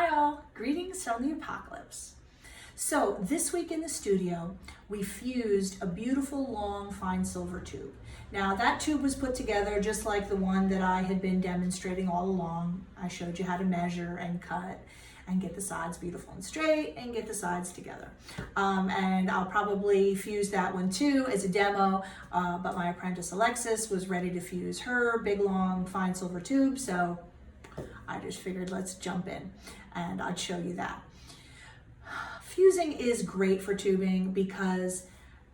Hi all, greetings from the apocalypse. So this week in the studio, we fused a beautiful long fine silver tube. Now that tube was put together just like the one that I had been demonstrating all along. I showed you how to measure and cut and get the sides beautiful and straight and get the sides together. And I'll probably fuse that one too as a demo, but my apprentice Alexis was ready to fuse her big long fine silver tube, so I just figured let's jump in and I'd show you that. Fusing is great for tubing because,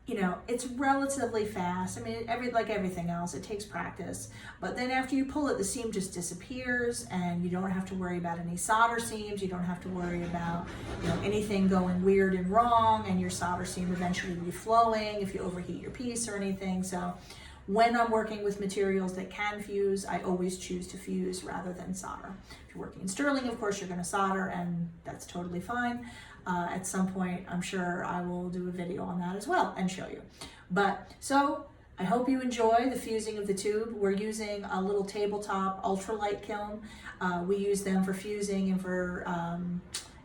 you know, it's relatively fast. I mean, like everything else, it takes practice. But then after you pull it, the seam just disappears and you don't have to worry about any solder seams. You don't have to worry about, you know, anything going weird and wrong and your solder seam eventually be flowing if you overheat your piece or anything. So when I'm working with materials that can fuse, I always choose to fuse rather than solder. If you're working in sterling, of course, you're going to solder, and that's totally fine. At some point, I'm sure I will do a video on that as well and show you. But so I hope you enjoy the fusing of the tube. We're using a little tabletop ultralight kiln. We use them for fusing and for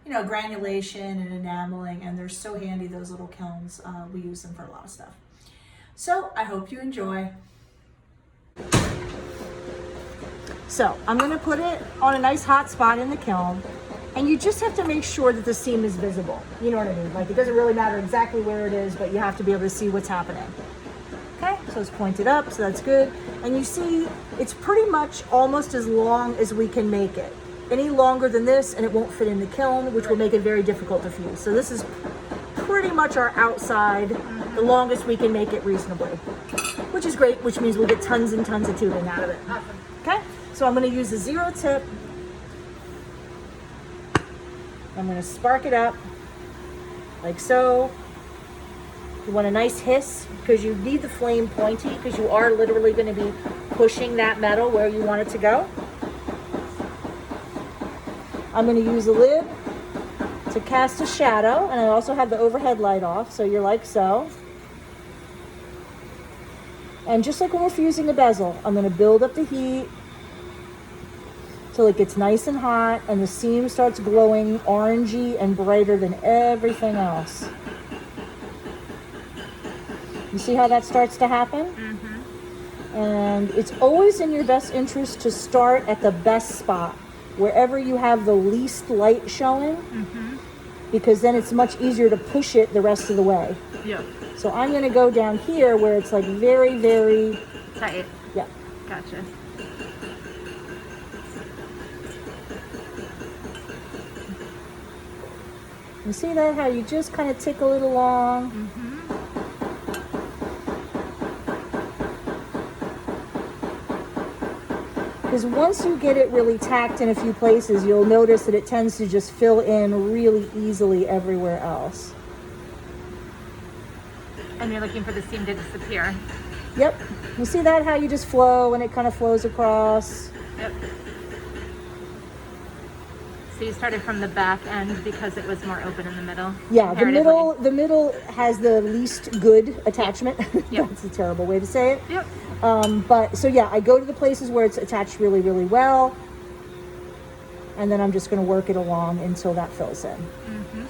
you know, granulation and enameling, and they're so handy, those little kilns. We use them for a lot of stuff. So I hope you enjoy. So I'm going to put it on a nice hot spot in the kiln, and you just have to make sure that the seam is visible. You know what I mean? Like, it doesn't really matter exactly where it is, but you have to be able to see what's happening. Okay, so it's pointed up, so that's good. And you see, it's pretty much almost as long as we can make it. Any longer than this, and it won't fit in the kiln, which will make it very difficult to fuse. So this is pretty much our outside, the longest we can make it reasonably, which is great, which means we'll get tons and tons of tubing out of it. Awesome. Okay, so I'm going to use a 0 tip. I'm going to spark it up like so. You want a nice hiss because you need the flame pointy because you are literally going to be pushing that metal where you want it to go. I'm going to use a lid to cast a shadow, and I also have the overhead light off, so you're like so. And just like when we're fusing a bezel, I'm going to build up the heat till it gets nice and hot and the seam starts glowing orangey and brighter than everything else. You see how that starts to happen? Mm-hmm. And it's always in your best interest to start at the best spot, wherever you have the least light showing, mm-hmm. because then it's much easier to push it the rest of the way. Yep. So I'm going to go down here where it's like very, very tight. Yeah. Gotcha. You see that, how you just kind of tickle it along? Mm-hmm. Because once you get it really tacked in a few places, you'll notice that it tends to just fill in really easily everywhere else. And you're looking for the seam to disappear. Yep. You see that, how you just flow and it kind of flows across? Yep. So you started from the back end because it was more open in the middle? Yeah, the middle has the least good attachment. Yep. That's a terrible way to say it. Yep. But so yeah, I go to the places where it's attached really, really well, and then I'm just going to work it along until that fills in. Mm-hmm.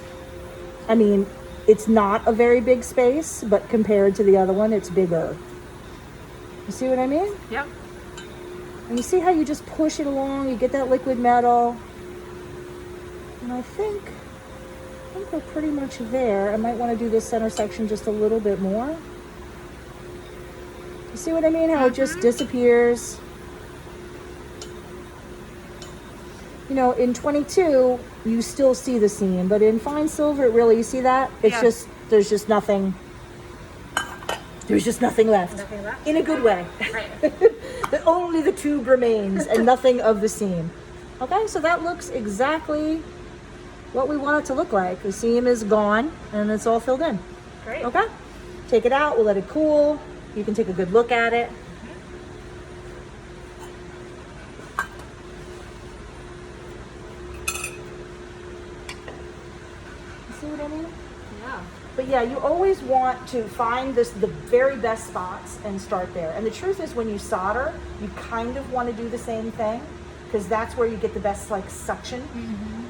I mean, it's not a very big space, but compared to the other one, it's bigger. You see what I mean? Yep. And you see how you just push it along, you get that liquid metal. And I think we're pretty much there. I might want to do this center section just a little bit more. You see what I mean? How it just disappears. You know, in 22, you still see the seam, but in fine silver, you see that? It's just, there's just nothing. There's just nothing left. Nothing left? In a good way. Right. Only the tube remains and nothing of the seam. Okay, so that looks exactly what we want it to look like. The seam is gone and it's all filled in. Great. Okay, take it out, we'll let it cool. You can take a good look at it. You see what I mean? Yeah. But yeah, you always want to find the very best spots and start there. And the truth is, when you solder, you kind of want to do the same thing because that's where you get the best like suction. Mm-hmm.